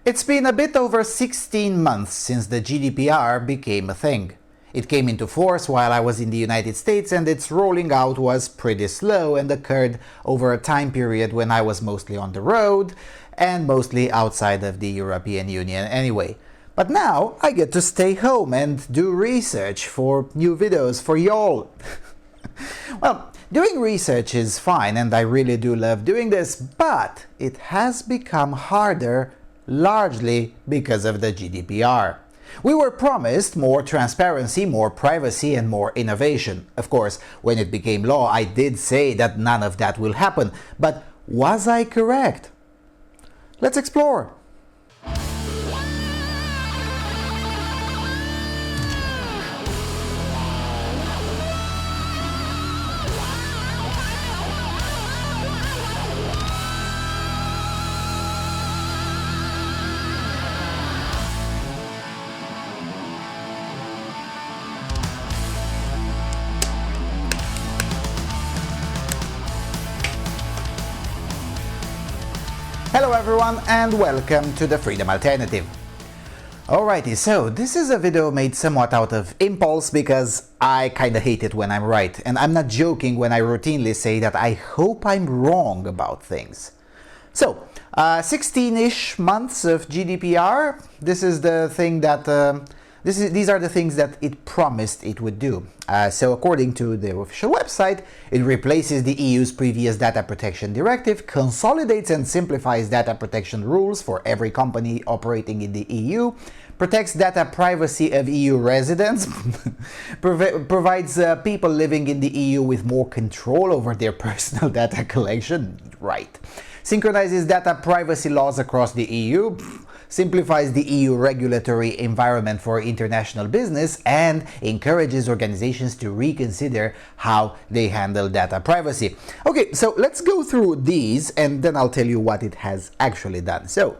It's been a bit over 16 months since the GDPR became a thing. It came into force while I was in the United States, and its rolling out was pretty slow and occurred over a time period when I was mostly on the road and mostly outside of the European Union anyway. But now I get to stay home and do research for new videos for y'all. Well, doing research is fine and I really do love doing this, but it has become harder largely because of the GDPR. We were promised more transparency, more privacy, and more innovation. Of course, when it became law, I did say that none of that will happen, but was I correct? Let's explore. Hello everyone and welcome to the Freedom Alternative. Alrighty, so this is a video made somewhat out of impulse because I kinda hate it when I'm right, and I'm not joking when I routinely say that I hope I'm wrong about things. So, 16-ish months of GDPR, this is the thing that these are the things that it promised it would do. So according to the official website, it replaces the EU's previous data protection directive, consolidates and simplifies data protection rules for every company operating in the EU, protects data privacy of EU residents, provides people living in the EU with more control over their personal data collection, right, synchronizes data privacy laws across the EU, simplifies the EU regulatory environment for international business, and encourages organizations to reconsider how they handle data privacy. Okay, so let's go through these and then I'll tell you what it has actually done. So,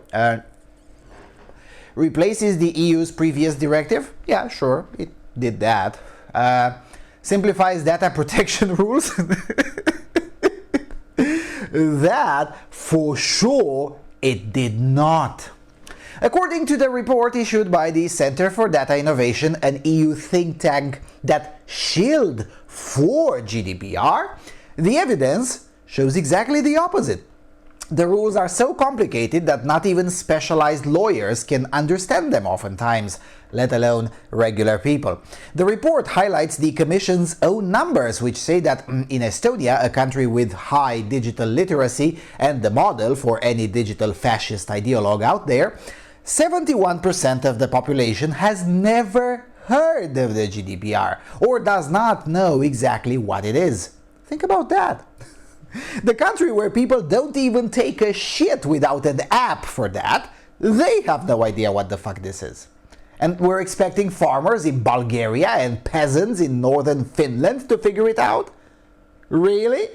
replaces the EU's previous directive? Yeah, sure, it did that. Simplifies data protection rules? That, for sure, it did not. According to the report issued by the Center for Data Innovation, an EU think tank that shielded for GDPR, the evidence shows exactly the opposite. The rules are so complicated that not even specialized lawyers can understand them oftentimes, let alone regular people. The report highlights the Commission's own numbers, which say that in Estonia, a country with high digital literacy and the model for any digital fascist ideologue out there, 71% of the population has never heard of the GDPR or does not know exactly what it is. Think about that. The country where people don't even take a shit without an app for that, they have no idea what the fuck this is. And we're expecting farmers in Bulgaria and peasants in northern Finland to figure it out? Really?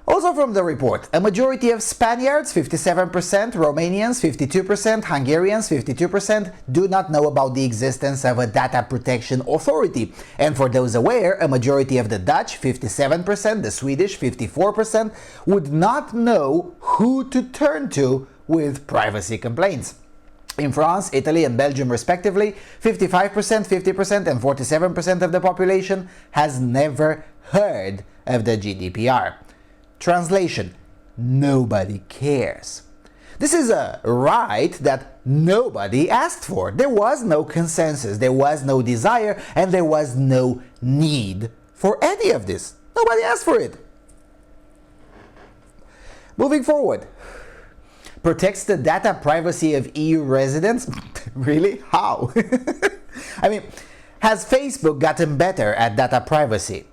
Also from the report, a majority of Spaniards, 57%, Romanians, 52%, Hungarians, 52%, do not know about the existence of a data protection authority. And for those aware, a majority of the Dutch, 57%, the Swedish, 54%, would not know who to turn to with privacy complaints. In France, Italy and Belgium respectively, 55%, 50% and 47% of the population has never heard of the GDPR. Translation: nobody cares. This is a right that nobody asked for. There was no consensus, there was no desire, and there was no need for any of this. Nobody asked for it. Moving forward. Protects the data privacy of EU residents? Really? How? I mean, has Facebook gotten better at data privacy?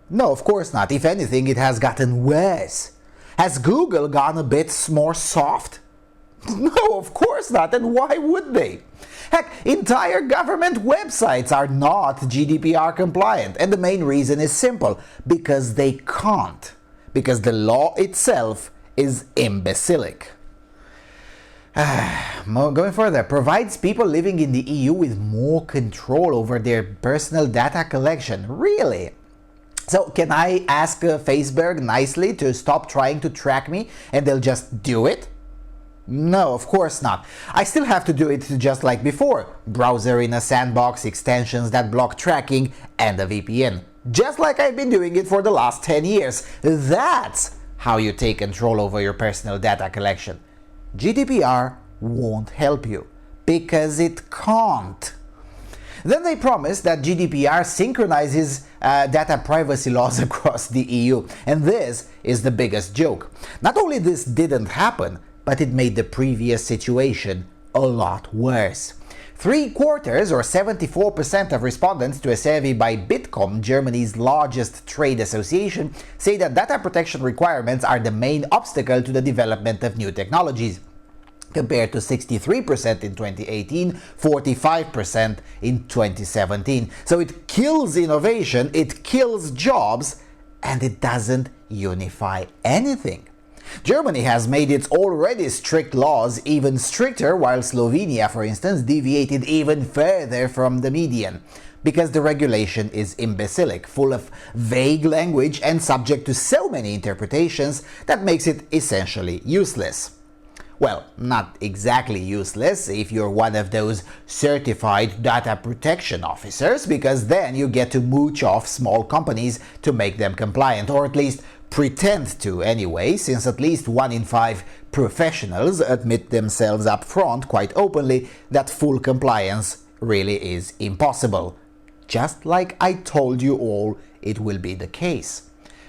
No, of course not. If anything, it has gotten worse. Has Google gone a bit more soft? No, of course not. And why would they? Heck, entire government websites are not GDPR compliant. And the main reason is simple. Because they can't. Because the law itself is imbecilic. Going further, provides people living in the EU with more control over their personal data collection. Really? So can I ask Facebook nicely to stop trying to track me and they'll just do it? No, of course not. I still have to do it just like before. Browser in a sandbox, extensions that block tracking, and a VPN. Just like I've been doing it for the last 10 years. That's how you take control over your personal data collection. GDPR won't help you, because it can't. Then they promised that GDPR synchronizes data privacy laws across the EU, and this is the biggest joke. Not only this didn't happen, but it made the previous situation a lot worse. 3/4 or 74% of respondents to a survey by Bitkom, Germany's largest trade association, say that data protection requirements are the main obstacle to the development of new technologies, compared to 63% in 2018, 45% in 2017. So it kills innovation, it kills jobs, and it doesn't unify anything. Germany has made its already strict laws even stricter, while Slovenia, for instance, deviated even further from the median, because the regulation is imbecilic, full of vague language and subject to so many interpretations that makes it essentially useless. Well, not exactly useless if you're one of those certified data protection officers, because then you get to mooch off small companies to make them compliant, or at least pretend to anyway, since at least 1 in 5 professionals admit themselves up front quite openly that full compliance really is impossible. Just like I told you all it will be the case.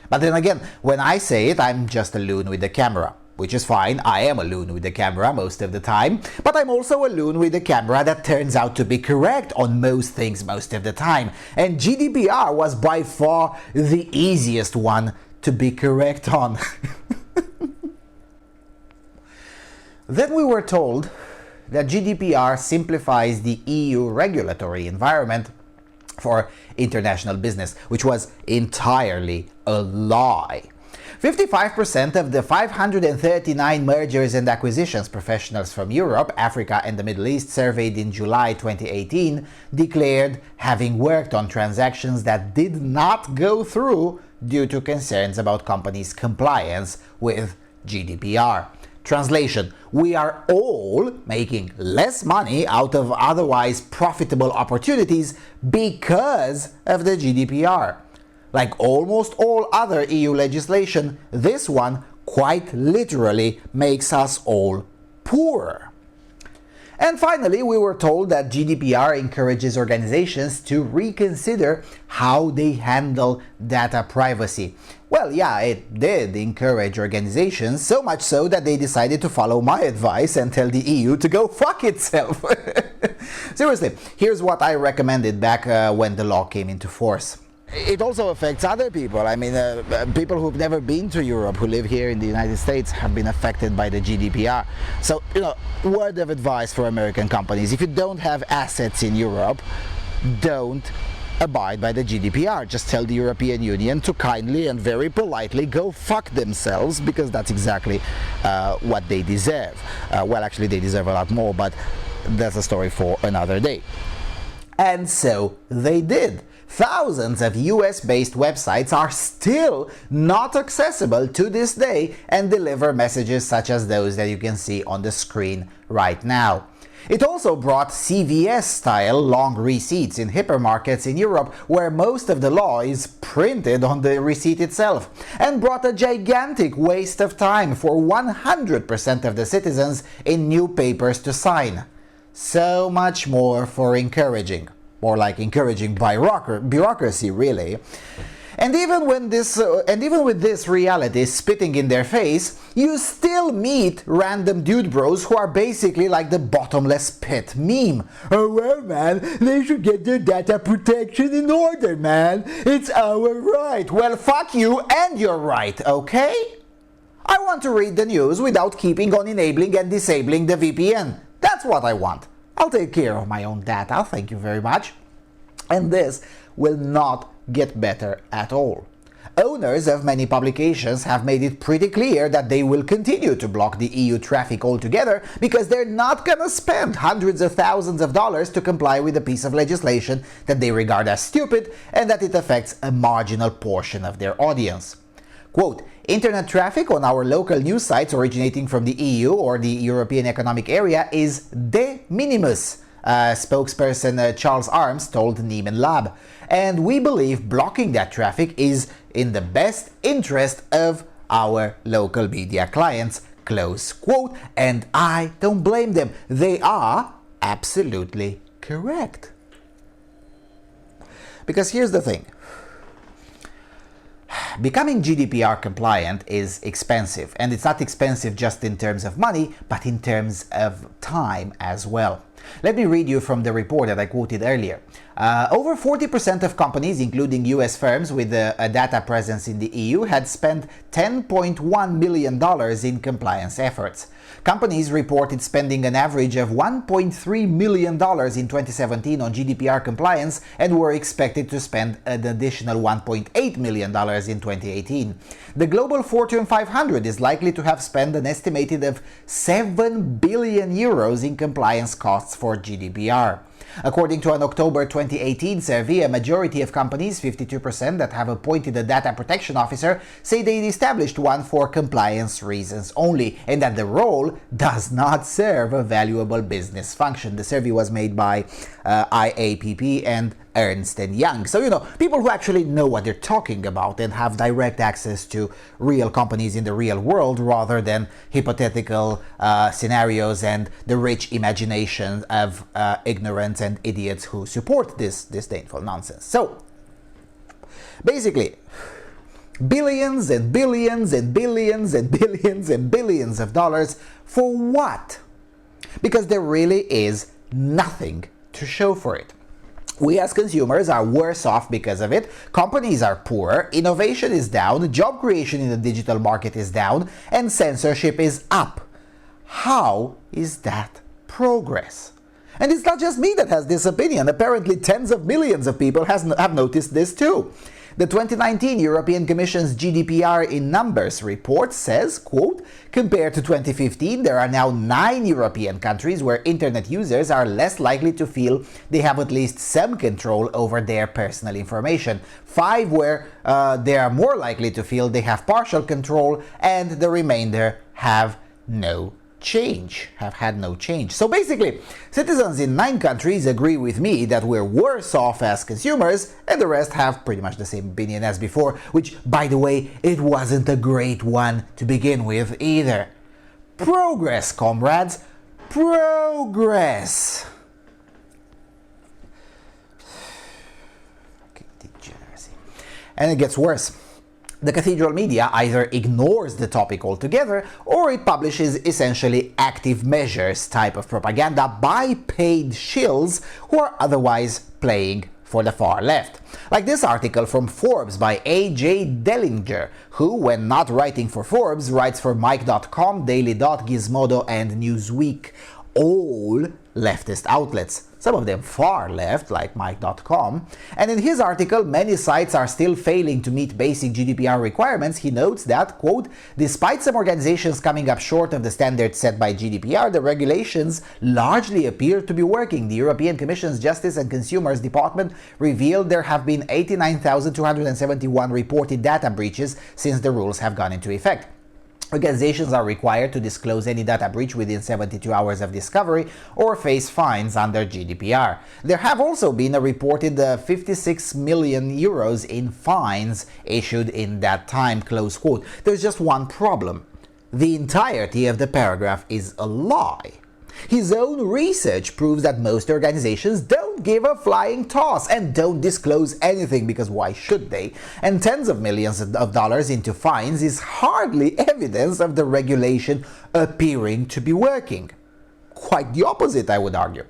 But then again, when I say it, I'm just a loon with the camera. Which is fine, I am a loon with the camera most of the time, but I'm also a loon with the camera that turns out to be correct on most things most of the time. And GDPR was by far the easiest one to be correct on. Then we were told that GDPR simplifies the EU regulatory environment for international business, which was entirely a lie. 55% of the 539 mergers and acquisitions professionals from Europe, Africa and the Middle East surveyed in July 2018 declared having worked on transactions that did not go through due to concerns about companies' compliance with GDPR. Translation: we are all making less money out of otherwise profitable opportunities because of the GDPR. Like almost all other EU legislation, this one quite literally makes us all poorer. And finally, we were told that GDPR encourages organizations to reconsider how they handle data privacy. Well, yeah, it did encourage organizations, so much so that they decided to follow my advice and tell the EU to go fuck itself. Seriously, here's what I recommended back when the law came into force. It also affects other people. I mean, people who've never been to Europe, who live here in the United States, have been affected by the GDPR. So, word of advice for American companies: if you don't have assets in Europe, don't abide by the GDPR. Just tell the European Union to kindly and very politely go fuck themselves, because that's exactly what they deserve. Well, actually, they deserve a lot more, but that's a story for another day. And so they did. Thousands of US-based websites are still not accessible to this day and deliver messages such as those that you can see on the screen right now. It also brought CVS-style long receipts in hypermarkets in Europe, where most of the law is printed on the receipt itself, and brought a gigantic waste of time for 100% of the citizens in new papers to sign. So much more for encouraging. More like encouraging bureaucracy, really. And even with this reality spitting in their face, you still meet random dude bros who are basically like the bottomless pit meme. Oh well, man, they should get their data protection in order, man. It's our right. Well, fuck you and your right, okay? I want to read the news without keeping on enabling and disabling the VPN. That's what I want. I'll take care of my own data, thank you very much. And this will not get better at all. Owners of many publications have made it pretty clear that they will continue to block the EU traffic altogether, because they're not gonna spend hundreds of thousands of dollars to comply with a piece of legislation that they regard as stupid and that it affects a marginal portion of their audience. Quote, internet traffic on our local news sites originating from the EU or the European Economic Area is de minimis, spokesperson Charles Arms told Nieman Lab. And we believe blocking that traffic is in the best interest of our local media clients, close quote. And I don't blame them. They are absolutely correct. Because here's the thing. Becoming GDPR compliant is expensive, and it's not expensive just in terms of money, but in terms of time as well. Let me read you from the report that I quoted earlier. Over 40% of companies, including US firms with a data presence in the EU, had spent $10.1 million in compliance efforts. Companies reported spending an average of $1.3 million in 2017 on GDPR compliance and were expected to spend an additional $1.8 million in 2018. The global Fortune 500 is likely to have spent an estimated of 7 billion euros in compliance costs for GDPR. According to an October 2018 survey, a majority of companies, 52%, that have appointed a data protection officer, say they established one for compliance reasons only, and that the role does not serve a valuable business function. The survey was made by IAPP and Ernst & Young. So, people who actually know what they're talking about and have direct access to real companies in the real world rather than hypothetical scenarios and the rich imagination of ignorance and idiots who support this disdainful nonsense. So, basically, billions and billions and billions and billions and billions of dollars for what? Because there really is nothing to show for it. We as consumers are worse off because of it, companies are poorer, innovation is down, job creation in the digital market is down, and censorship is up. How is that progress? And it's not just me that has this opinion. Apparently tens of millions of people have noticed this too. The 2019 European Commission's GDPR in Numbers report says, quote, compared to 2015, there are now 9 European countries where internet users are less likely to feel they have at least some control over their personal information, 5 where they are more likely to feel they have partial control, and the remainder have had no change. So basically, citizens in 9 countries agree with me that we're worse off as consumers, and the rest have pretty much the same opinion as before, which, by the way, it wasn't a great one to begin with either. Progress, comrades. Progress. Degeneracy. And it gets worse. The cathedral media either ignores the topic altogether, or it publishes essentially active measures type of propaganda by paid shills who are otherwise playing for the far left. Like this article from Forbes by A.J. Dellinger, who, when not writing for Forbes, writes for Mike.com, Daily Dot, Gizmodo, and Newsweek. All leftist outlets, some of them far left, like Mike.com. And in his article, many sites are still failing to meet basic GDPR requirements. He notes that, quote, despite some organizations coming up short of the standards set by GDPR, the regulations largely appear to be working. The European Commission's Justice and Consumers Department revealed there have been 89,271 reported data breaches since the rules have gone into effect. Organizations are required to disclose any data breach within 72 hours of discovery or face fines under GDPR. There have also been a reported 56 million euros in fines issued in that time, close quote. There's just one problem. The entirety of the paragraph is a lie. His own research proves that most organizations don't give a flying toss and don't disclose anything, because why should they? And tens of millions of dollars into fines is hardly evidence of the regulation appearing to be working. Quite the opposite, I would argue.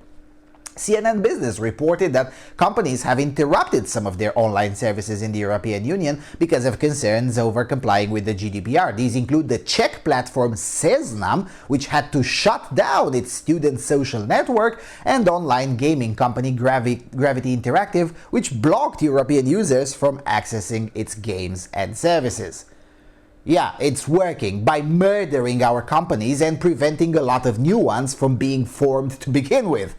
CNN Business reported that companies have interrupted some of their online services in the European Union because of concerns over complying with the GDPR. These include the Czech platform Seznam, which had to shut down its student social network, and online gaming company Gravity Interactive, which blocked European users from accessing its games and services. Yeah, it's working by murdering our companies and preventing a lot of new ones from being formed to begin with.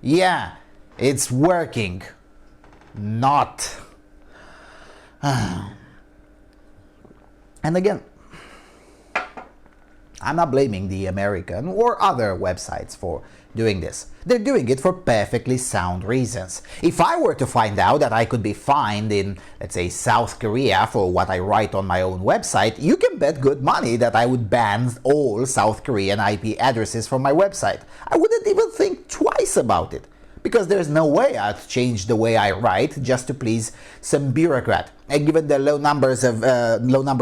Yeah, it's working. Not. And again, I'm not blaming the American or other websites for doing this. They're doing it for perfectly sound reasons. If I were to find out that I could be fined in, let's say, South Korea for what I write on my own website, you can bet good money that I would ban all South Korean IP addresses from my website. I wouldn't even think twice about it, because there's no way I'd change the way I write just to please some bureaucrat. And given the low number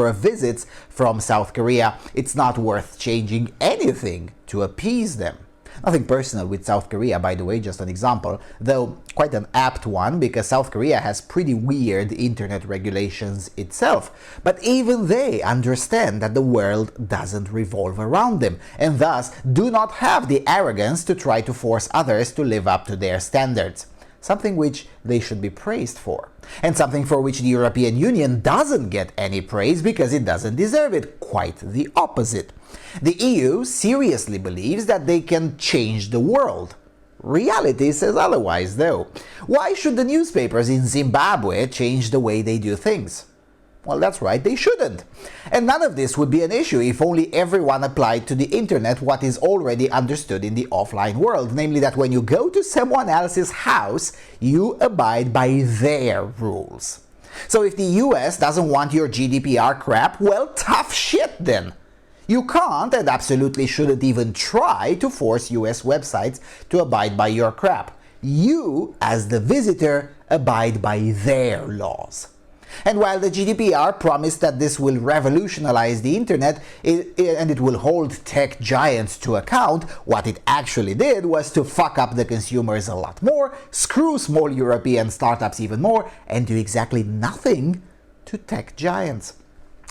of visits from South Korea, it's not worth changing anything to appease them. Nothing personal with South Korea, by the way, just an example, though quite an apt one because South Korea has pretty weird internet regulations itself. But even they understand that the world doesn't revolve around them, and thus do not have the arrogance to try to force others to live up to their standards. Something which they should be praised for, and something for which the European Union doesn't get any praise because it doesn't deserve it. Quite the opposite. The EU seriously believes that they can change the world. Reality says otherwise, though. Why should the newspapers in Zimbabwe change the way they do things? Well, that's right, they shouldn't. And none of this would be an issue if only everyone applied to the internet what is already understood in the offline world, namely that when you go to someone else's house, you abide by their rules. So if the US doesn't want your GDPR crap, well, tough shit then. You can't and absolutely shouldn't even try to force US websites to abide by your crap. You, as the visitor, abide by their laws. And while the GDPR promised that this will revolutionize the internet and it will hold tech giants to account, what it actually did was to fuck up the consumers a lot more, screw small European startups even more, and do exactly nothing to tech giants.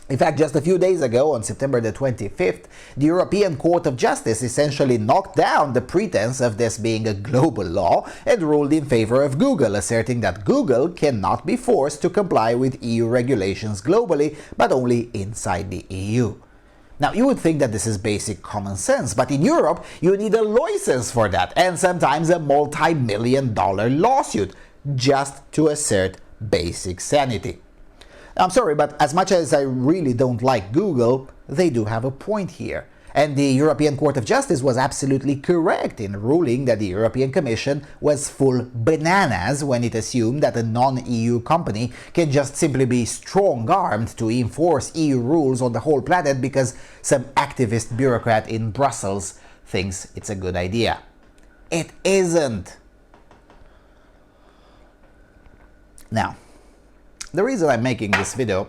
In fact, just a few days ago, on September the 25th, the European Court of Justice essentially knocked down the pretense of this being a global law and ruled in favor of Google, asserting that Google cannot be forced to comply with EU regulations globally, but only inside the EU. Now, you would think that this is basic common sense, but in Europe, you need a license for that, and sometimes a multi-million-dollar lawsuit, just to assert basic sanity. I'm sorry, but as much as I really don't like Google, they do have a point here. And the European Court of Justice was absolutely correct in ruling that the European Commission was full bananas when it assumed that a non-EU company can just simply be strong-armed to enforce EU rules on the whole planet because some activist bureaucrat in Brussels thinks it's a good idea. It isn't. Now, the reason I'm making this video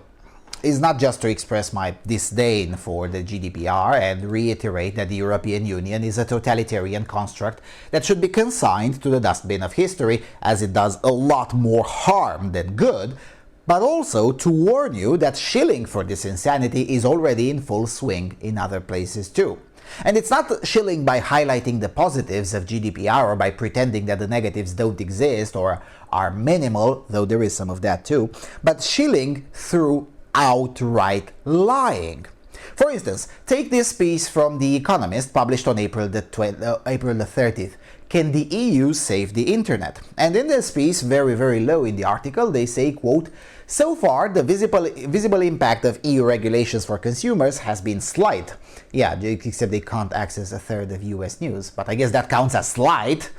is not just to express my disdain for the GDPR and reiterate that the European Union is a totalitarian construct that should be consigned to the dustbin of history, as it does a lot more harm than good, but also to warn you that shilling for this insanity is already in full swing in other places too. And it's not shilling by highlighting the positives of GDPR or by pretending that the negatives don't exist or are minimal, though there is some of that too, but shilling through outright lying. For instance, take this piece from The Economist published on April the 30th. Can the EU save the internet? And in this piece, very low in the article, they say, quote, "So far, the visible impact of EU regulations for consumers has been slight." Yeah, except they can't access a third of US news, but I guess that counts as slight.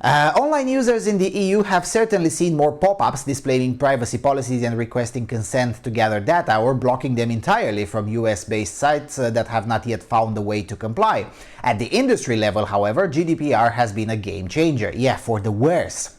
Online users in the EU have certainly seen more pop-ups displaying privacy policies and requesting consent to gather data or blocking them entirely from US-based sites that have not yet found a way to comply. At the industry level, however, GDPR has been a game changer. Yeah, for the worse.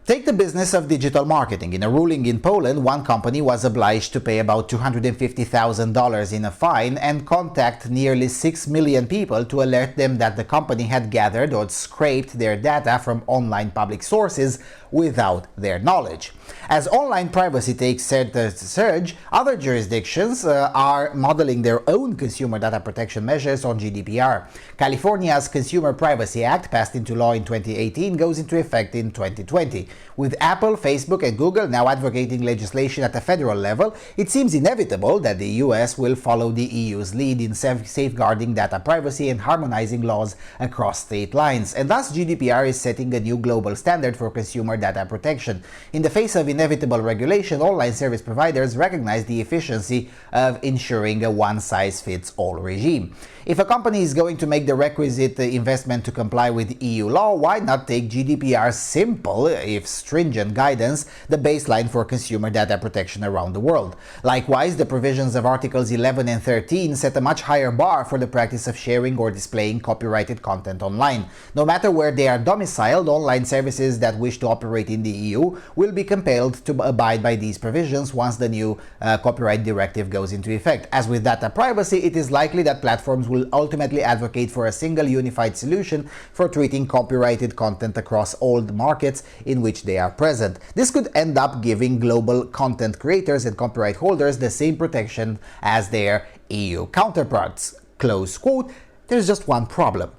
Take the business of digital marketing. In a ruling in Poland, one company was obliged to pay about $250,000 in a fine and contact nearly 6 million people to alert them that the company had gathered or scraped their data from online public sources without their knowledge. As online privacy takes a surge, other jurisdictions are modeling their own consumer data protection measures on GDPR. California's Consumer Privacy Act, passed into law in 2018, goes into effect in 2020. With Apple, Facebook, and Google now advocating legislation at the federal level, it seems inevitable that the US will follow the EU's lead in safeguarding data privacy and harmonizing laws across state lines. And thus, GDPR is setting a new global standard for consumer data protection. In the face of inevitable regulation, online service providers recognize the efficiency of ensuring a one-size-fits-all regime. If a company is going to make the requisite investment to comply with EU law, why not take GDPR's simple, if stringent guidance, the baseline for consumer data protection around the world? Likewise, the provisions of Articles 11 and 13 set a much higher bar for the practice of sharing or displaying copyrighted content online. No matter where they are domiciled, online services that wish to operate in the EU will be compelled to abide by these provisions once the new copyright directive goes into effect. As with data privacy, it is likely that platforms will ultimately advocate for a single unified solution for treating copyrighted content across all the markets in which they are present. This could end up giving global content creators and copyright holders the same protection as their EU counterparts. Close quote. There's just one problem.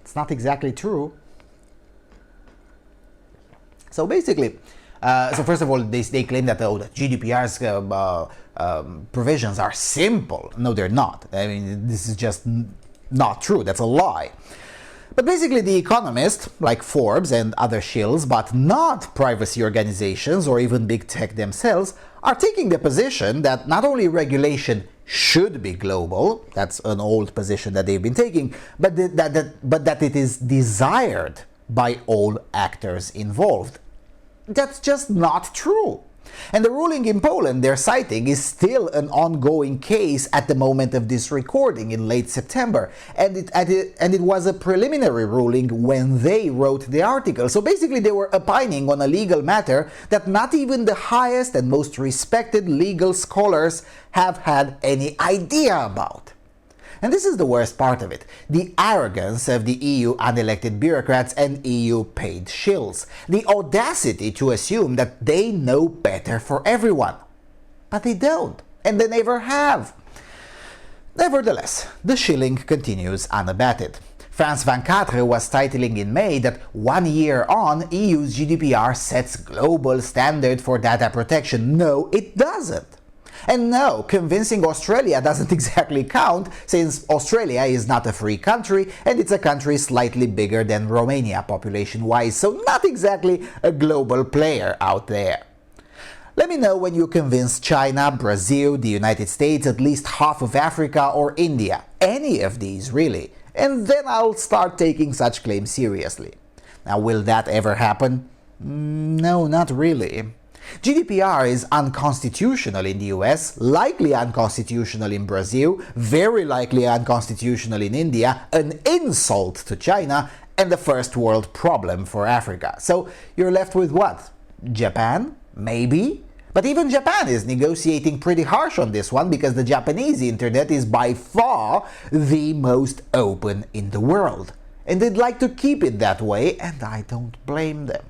It's not exactly true. So basically, first of all, they claim that the GDPR's provisions are simple. No, they're not. I mean, this is just not true. That's a lie. But basically, The Economist, like Forbes and other shills, but not privacy organizations or even big tech themselves, are taking the position that not only regulation should be global, that's an old position that they've been taking, but that it is desired by all actors involved. That's just not true. And the ruling in Poland they're citing is still an ongoing case at the moment of this recording in late September, and it was a preliminary ruling when they wrote the article. So basically they were opining on a legal matter that not even the highest and most respected legal scholars have had any idea about. And this is the worst part of it, the arrogance of the EU unelected bureaucrats and EU paid shills, the audacity to assume that they know better for everyone. But they don't, and they never have. Nevertheless, the shilling continues unabated. France 24 was titling in May that 1 year on, EU's GDPR sets global standard for data protection. No, it doesn't. And no, convincing Australia doesn't exactly count, since Australia is not a free country and it's a country slightly bigger than Romania population-wise, so not exactly a global player out there. Let me know when you convince China, Brazil, the United States, at least half of Africa or India, any of these really, and then I'll start taking such claims seriously. Now, will that ever happen? No, not really. GDPR is unconstitutional in the US, likely unconstitutional in Brazil, very likely unconstitutional in India, an insult to China, and a first world problem for Africa. So you're left with what? Japan? Maybe? But even Japan is negotiating pretty harsh on this one because the Japanese internet is by far the most open in the world. And they'd like to keep it that way, and I don't blame them.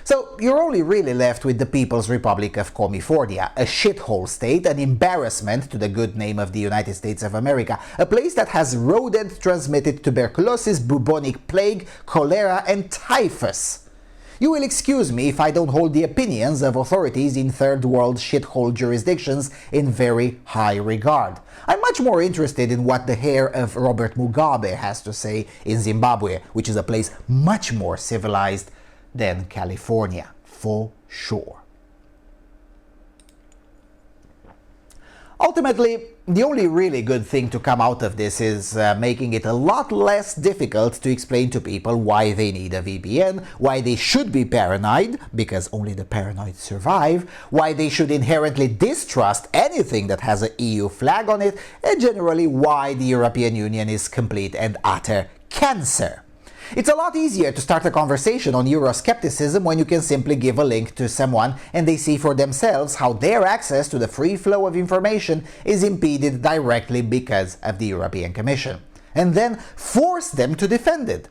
So you're only really left with the People's Republic of California, a shithole state, an embarrassment to the good name of the United States of America, a place that has rodent-transmitted tuberculosis, bubonic plague, cholera, and typhus. You will excuse me if I don't hold the opinions of authorities in third world shithole jurisdictions in very high regard. I'm much more interested in what the hair of Robert Mugabe has to say in Zimbabwe, which is a place much more civilized than California, for sure. Ultimately, the only really good thing to come out of this is making it a lot less difficult to explain to people why they need a VPN, why they should be paranoid, because only the paranoid survive, why they should inherently distrust anything that has an EU flag on it, and generally why the European Union is complete and utter cancer. It's a lot easier to start a conversation on Euroscepticism when you can simply give a link to someone and they see for themselves how their access to the free flow of information is impeded directly because of the European Commission, and then force them to defend it.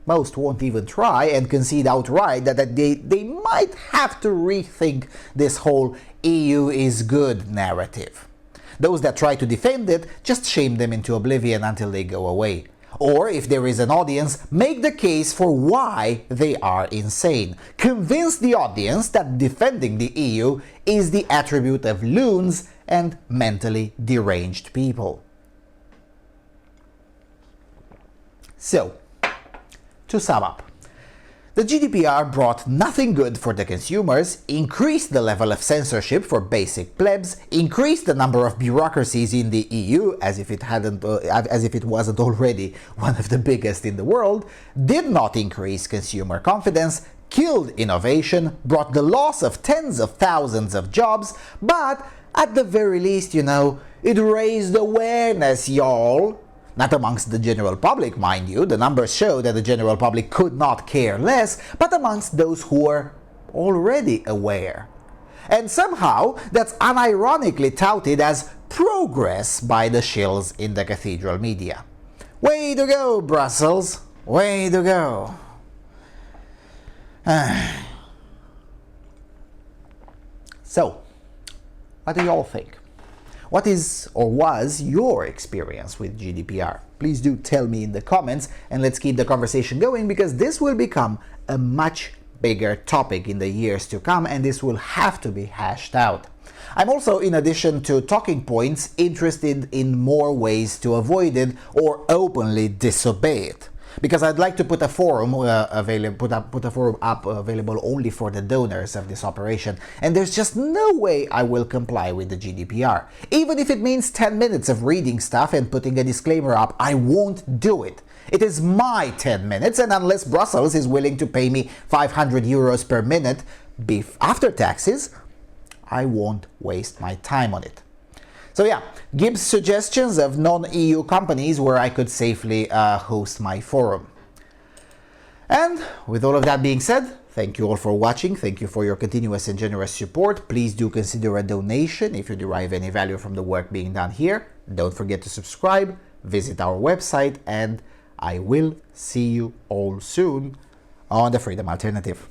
Most won't even try and concede outright that they might have to rethink this whole EU is good narrative. Those that try to defend it just shame them into oblivion until they go away. Or if there is an audience, make the case for why they are insane. Convince the audience that defending the EU is the attribute of loons and mentally deranged people. So, to sum up, the GDPR brought nothing good for the consumers, increased the level of censorship for basic plebs, increased the number of bureaucracies in the EU as if it wasn't already one of the biggest in the world, did not increase consumer confidence, killed innovation, brought the loss of tens of thousands of jobs, but at the very least, it raised awareness, y'all. Not amongst the general public, mind you, the numbers show that the general public could not care less, but amongst those who are already aware. And somehow, that's unironically touted as progress by the shills in the cathedral media. Way to go, Brussels! Way to go! So, what do you all think? What is or was your experience with GDPR? Please do tell me in the comments, and let's keep the conversation going, because this will become a much bigger topic in the years to come, and this will have to be hashed out. I'm also, in addition to talking points, interested in more ways to avoid it or openly disobey it. Because I'd like to put a forum available only for the donors of this operation, and there's just no way I will comply with the GDPR. Even if it means 10 minutes of reading stuff and putting a disclaimer up, I won't do it. It is my 10 minutes, and unless Brussels is willing to pay me 500 euros per minute after taxes, I won't waste my time on it. So yeah, give suggestions of non-EU companies where I could safely host my forum. And with all of that being said, thank you all for watching. Thank you for your continuous and generous support. Please do consider a donation if you derive any value from the work being done here. Don't forget to subscribe, visit our website, and I will see you all soon on the Freedom Alternative.